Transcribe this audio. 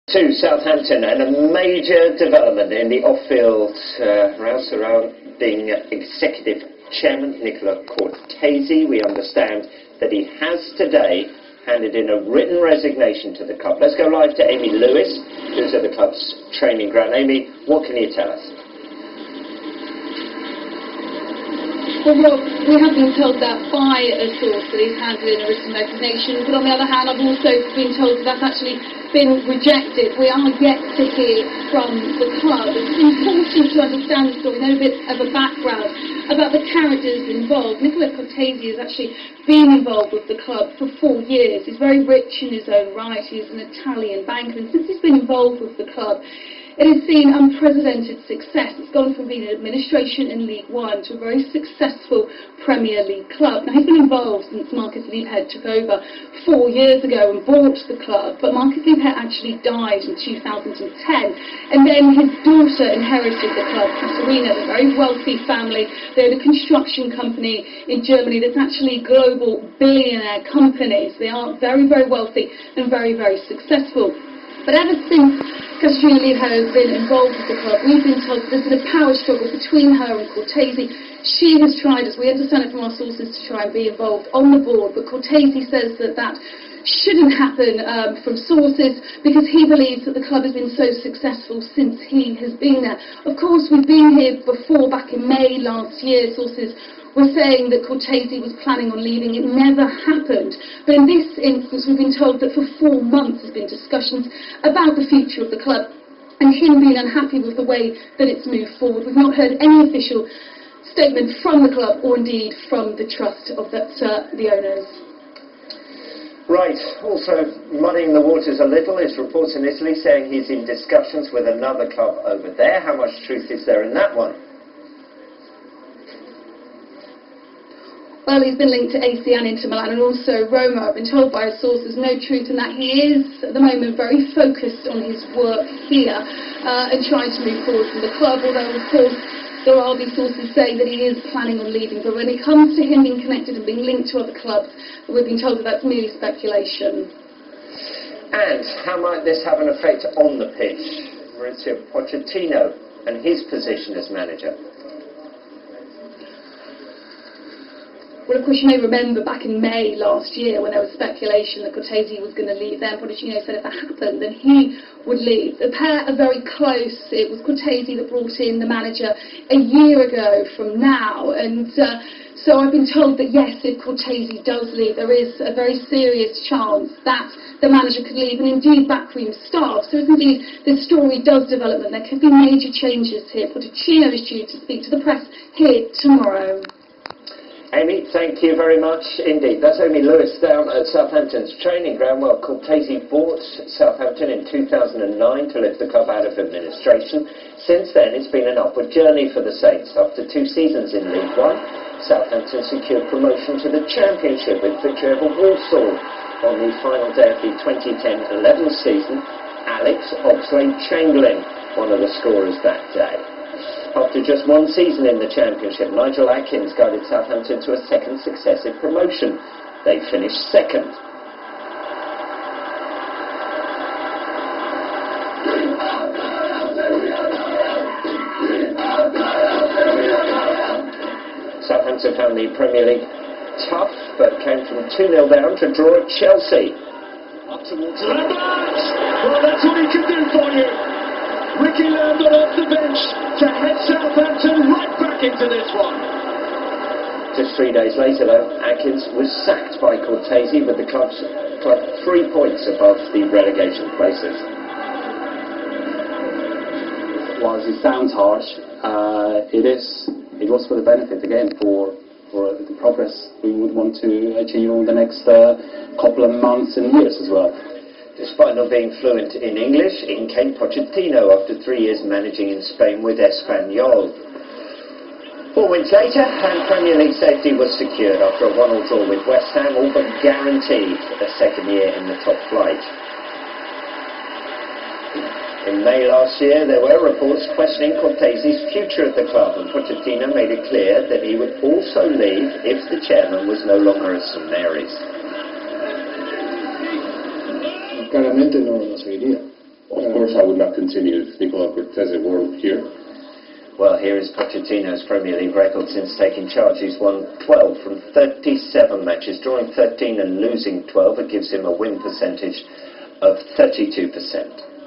To Southampton, and a major development in the off-field row surrounding Executive Chairman Nicola Cortese. We understand that he has today handed in a written resignation to the club. Let's go live to Amy Lewis, who's at the club's training ground. Amy, what can you tell us? Well, Rob, we have been told that by a source that he's handed in a written resignation, but on the other hand, I've also been told that that's actually been rejected. We are yet to hear from the club. It's important to understand the story, know a bit of a background about the characters involved. Nicola Cortese has actually been involved with the club for 4 years. He's very rich in his own right. He's an Italian banker, and since he's been involved with the club, it has seen unprecedented success. It's gone from being an administration in League One to a very successful Premier League club. Now, he's been involved since Marcus Liebherr took over 4 years ago and bought the club, but Marcus Liebherr actually died in 2010, and then his daughter inherited the club. Katharina, a very wealthy family. They own a construction company in Germany that's actually a global billionaire company. So they are very, very wealthy and very, very successful. But ever since Katharina Liebherr has been involved with the club, we've been told that there's been a power struggle between her and Cortese. She has tried, as we understand it from our sources, to try and be involved on the board, but Cortese says that that shouldn't happen from sources, because he believes that the club has been so successful since he has been there. Of course, we've been here before, back in May last year. Sources were saying that Cortese was planning on leaving. It never happened. But in this instance, we've been told that for 4 months there's been discussions about the future of the club and him being unhappy with the way that it's moved forward. We've not heard any official statement from the club or indeed from the trust of the owners. Right, also muddying the waters a little is reports in Italy saying he's in discussions with another club over there. How much truth is there in that one? Well, he's been linked to AC and Inter Milan and also Roma. I've been told by a source there's no truth in that. He is, at the moment, very focused on his work here and trying to move forward from the club, although, of course, there are these sources saying that he is planning on leaving. But when it comes to him being connected and being linked to other clubs, we've been told that that's merely speculation. And how might this have an effect on the pitch? Mauricio Pochettino and his position as manager. Well, of course, you may remember back in May last year when there was speculation that Cortese was going to leave. Then Pochettino said if that happened, then he would leave. The pair are very close. It was Cortese that brought in the manager a year ago from now. And so I've been told that, yes, if Cortese does leave, there is a very serious chance that the manager could leave, and indeed backroom staff. So if indeed this story does develop, then there could be major changes here. Pochettino is due to speak to the press here tomorrow. Amy, thank you very much indeed. That's Amy Lewis down at Southampton's training ground. Well, Cortese bought Southampton in 2009 to lift the club out of administration. Since then, it's been an upward journey for the Saints. After 2 seasons in League One, Southampton secured promotion to the Championship with victory over Walsall on the final day of the 2010-11 season. Alex Oxlade-Chamberlain, one of the scorers that day. After just 1 season in the Championship, Nigel Adkins guided Southampton to a 2nd successive promotion. They finished 2nd. Southampton found the Premier League tough, but came from 2-0 down to draw at Chelsea. Up towards Lambert! Well, that's what he can do for you. Ricky Lambert off the bench to head Southampton right back into this one. Just 3 days later, though, Atkins was sacked by Cortese with the club 3 points above the relegation places. Whilst it sounds harsh, it was for the benefit, again, for the progress we would want to achieve over the next couple of months and years as well. Despite not being fluent in English, in came Pochettino after 3 years managing in Spain with Espanyol. 4 weeks later, and Premier League safety was secured after a 1-1 draw with West Ham, all but guaranteed a 2nd year in the top flight. In May last year, there were reports questioning Cortese's future at the club, and Pochettino made it clear that he would also leave if the chairman was no longer at St Mary's. Claramente no seguiría. will that continue if Nicola Cortese weren't here? Well, here is Pochettino's Premier League record since taking charge. He's won 12 from 37 matches, drawing 13 and losing 12. It gives him a win percentage of 32%.